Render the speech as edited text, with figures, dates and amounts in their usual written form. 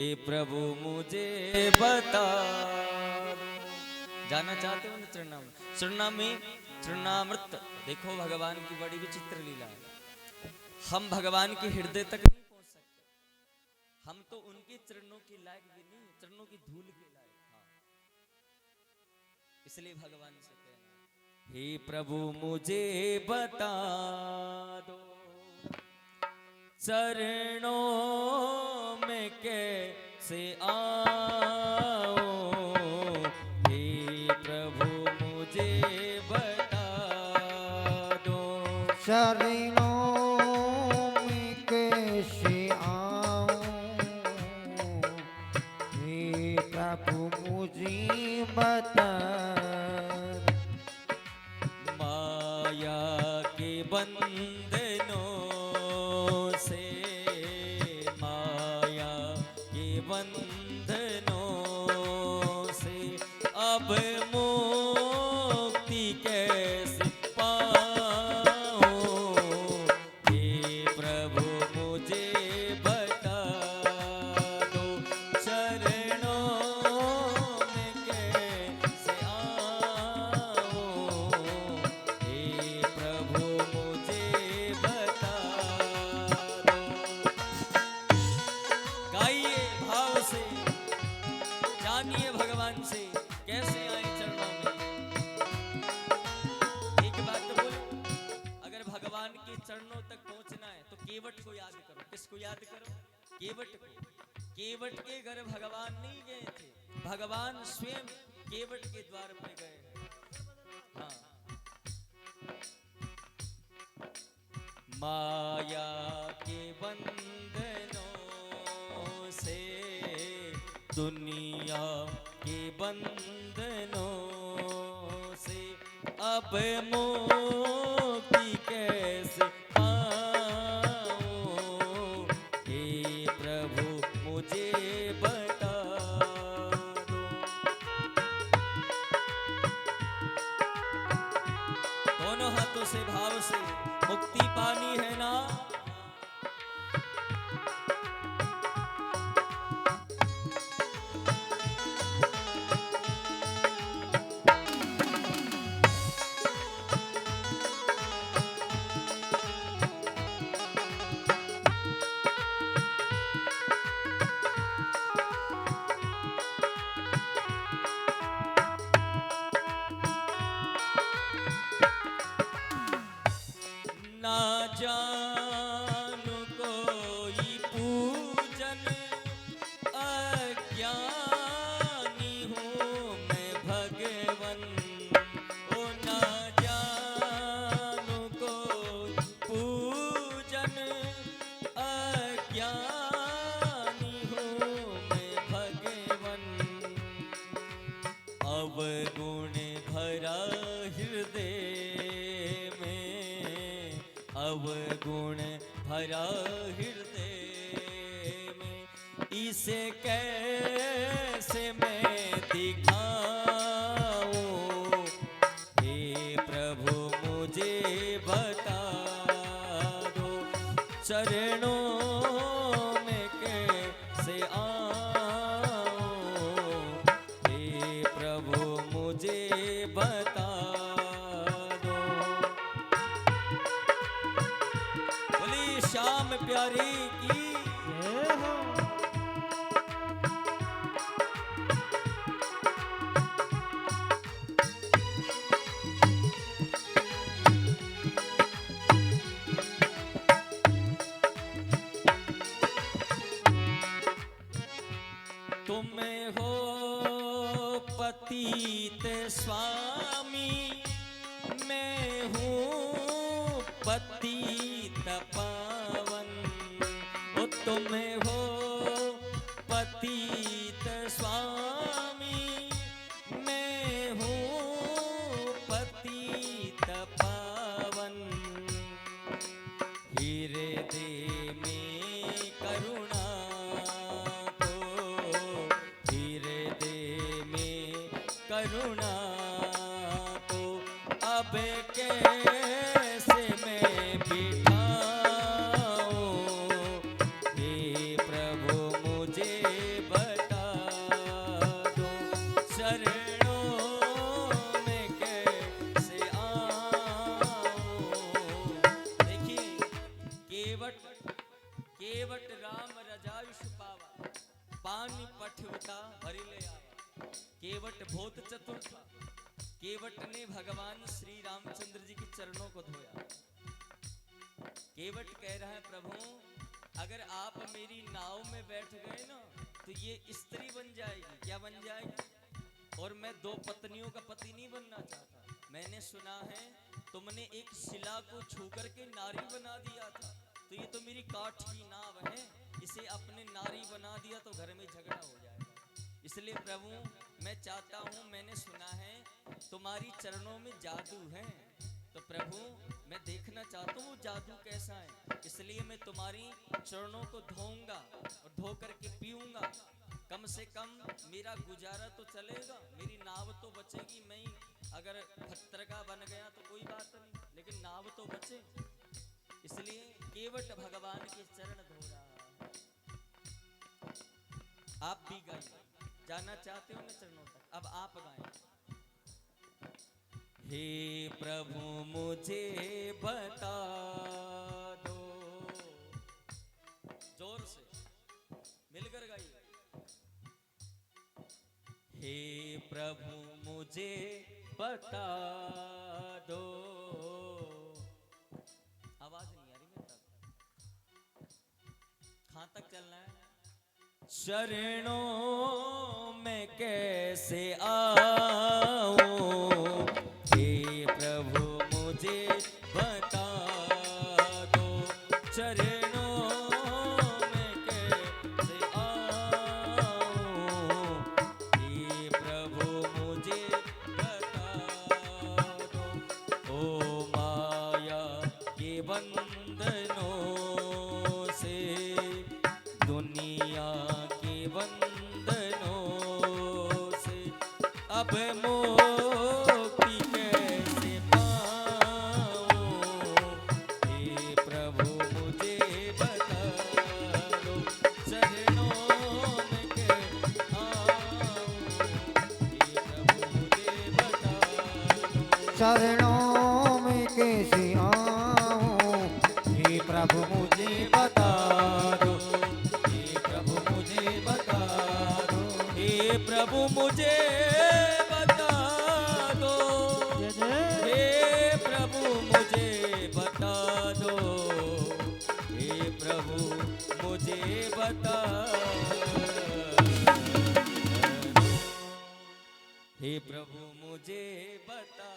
हे प्रभु मुझे बता। जाना चाहते हो ना चरणाम? चरणामृत देखो भगवान की बड़ी विचित्र लीला है। हम भगवान के हृदय तक नहीं पहुंच सकते, हम तो उनके चरणों के लायक भी नहीं, चरणों की धूल के लायक। हाँ, इसलिए भगवान से कहना, हे प्रभु मुझे बता दो चरणों में कैसे आऊं। हे प्रभु मुझे बता दो चरणों में कैसे आऊं। हे प्रभु मुझे बता। माया के बंधनों से, माया के बंधनों से अब मुक्ति कैसे पाऊं। हे प्रभु मुझे बता दो चरणों में कैसे आऊं। हे प्रभु मुझे बता दो। गाइए भाव से, जानिए भगवान से कैसे आए चरणों में। एक बात तो बोलो, अगर भगवान के चरणों तक पहुंचना है तो केवट को याद करो। किसको याद करो? केवट को। केवट के घर भगवान नहीं गए थे, भगवान स्वयं केवट के द्वार पर गए। हाँ, माया के बंधनों से, दुनिया के बंधनों से अब मुक्ति कैसे पाऊं। हे प्रभु मुझे बता दो। दोनों हाथों से भाव से मुक्ति पानी है ना। ना जानू कोई पूजन, अज्ञानी हूँ मैं भगवन। ओ ना जानू कोई पूजन, अज्ञानी हूँ मैं भगवन। अवगुण भरा हृदय में, अवगुण भरा हृदय में, इसे कैसे मैं दिखाऊं। हे प्रभु मुझे बता दो चरणों में कैसे आऊं। हे प्रभु मुझे बता दो। बोली श्याम प्यारी की जय हो। तुम हो पतित स्वामी, मैं हूँ पतित पावन। ओ तुम हो पतित स्वामी, मैं हूँ पतित पावन। हृदय में करुणा तो, हृदय में करुणा तो अब कैसे मैं बिठाऊं। हे प्रभु मुझे पानी पठवता भरी ले आवा। केवट बहुत चतुर था। केवट ने भगवान श्री रामचंद्र जी के चरणों को धोया। केवट कह रहा है प्रभु अगर आप मेरी नाव में बैठ गए ना तो ये स्त्री बन जाएगी। क्या बन जाएगी? और मैं 2 पत्नियों का पति नहीं बनना चाहता। मैंने सुना है तुमने एक शिला को छू करके नारी बना दिया था, तो ये तो मेरी काठ की नाव है, इसे अपने नारी बना दिया तो घर में झगड़ा हो जाएगा। इसलिए प्रभु मैं चाहता हूँ, मैंने सुना है तुम्हारी चरणों में जादू है, तो प्रभु मैं देखना चाहता हूँ वो जादू कैसा है। इसलिए मैं तुम्हारी चरणों को धोऊंगा और धो करके पीऊंगा। कम से कम मेरा गुजारा तो चलेगा, मेरी नाव तो बचेगी। मैं ही अगर पत्थर का बन गया तो कोई बात नहीं, लेकिन नाव तो बचे। इसलिए केवट भगवान के चरण धो रहा है। आप भी गाइए, जाना चाहते हो ना चरणों तक, अब आप गाएं। हे प्रभु मुझे बता दो, जोर से मिलकर गाइए। हे प्रभु मुझे बता दो, आवाज नहीं आ रही मेरे तक, कहां तक चलना है? शरणों में कैसे आऊं, हे प्रभु मुझे बता दो। चरणों में कैसे आऊं, हे प्रभु मुझे बता दो। ओ माया के बंधनों से, दुनिया के बंधनों से अब मुक्ति कैसे पाऊं, हे प्रभु मुझे बता दो। चरणों में कैसे आऊं, हे प्रभु मुझे बता दो। चरणों में कैसे आऊं, हे प्रभु मुझे बता दो। हे प्रभु मुझे बता दो। हे प्रभु मुझे बता दो। हे प्रभु मुझे बता दो। हे प्रभु मुझे बता दो। हे प्रभु मुझे बता